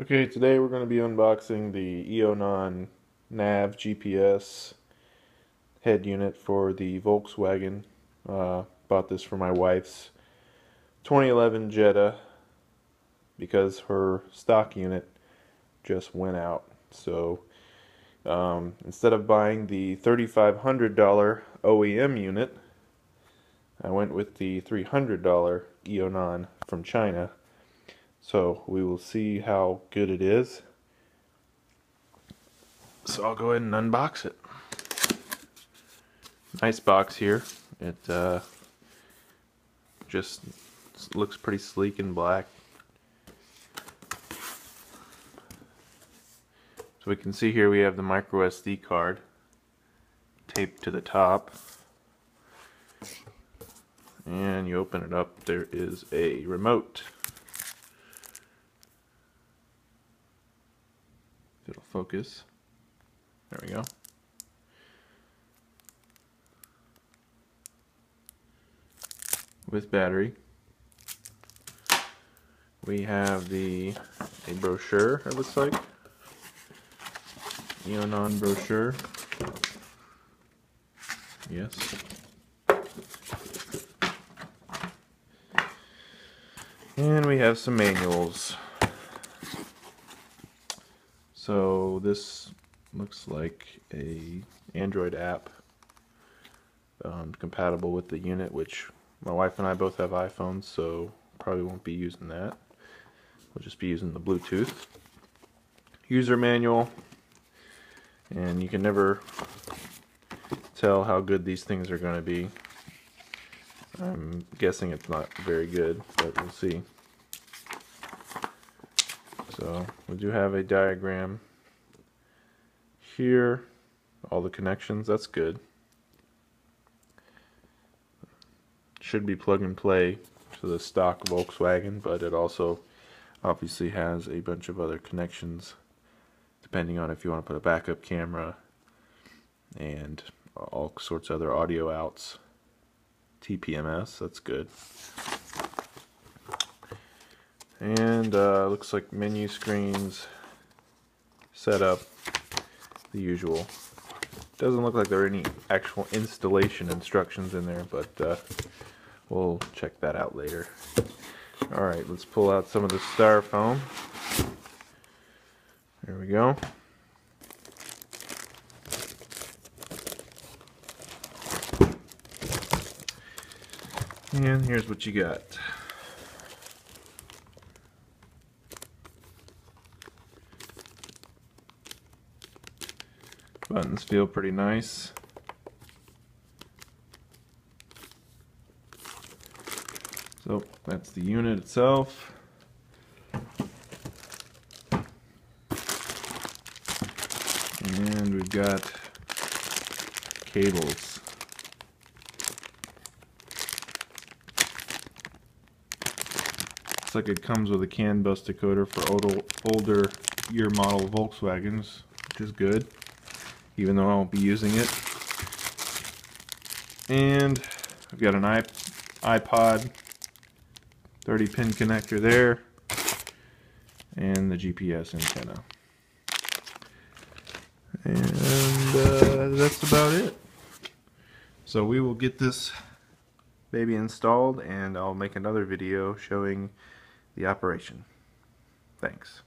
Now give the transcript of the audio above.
Okay, today we're going to be unboxing the Eonon nav GPS head unit for the Volkswagen. Bought this for my wife's 2011 Jetta because her stock unit just went out. So instead of buying the $3,500 OEM unit, I went with the $300 Eonon from China. So we will see how good it is. So I'll go ahead and unbox it. Nice box here. It just looks pretty sleek and black. So we can see here we have the micro SD card taped to the top. And you open it up, there is a remote. It'll focus. There we go. With battery. We have a brochure, it looks like. Eonon brochure. Yes. And we have some manuals. So this looks like a Android app compatible with the unit, which my wife and I both have iPhones, so probably won't be using that. We'll just be using the Bluetooth. User manual, and you can never tell how good these things are going to be. I'm guessing it's not very good, but we'll see. So we do have a diagram here, all the connections, that's good. Should be plug and play to the stock Volkswagen, but it also obviously has a bunch of other connections depending on if you want to put a backup camera and all sorts of other audio outs. TPMS, that's good. And looks like menu screens, setup, the usual. Doesn't look like there are any actual installation instructions in there, but we'll check that out later. Alright, let's pull out some of the styrofoam. There we go. And here's what you got. Buttons feel pretty nice. So that's the unit itself. And we've got cables. Looks like it comes with a CAN bus decoder for older year model Volkswagens, which is good, even though I won't be using it. And I've got an iPod 30-pin connector there, and the GPS antenna. And that's about it. So we will get this baby installed, and I'll make another video showing the operation. Thanks.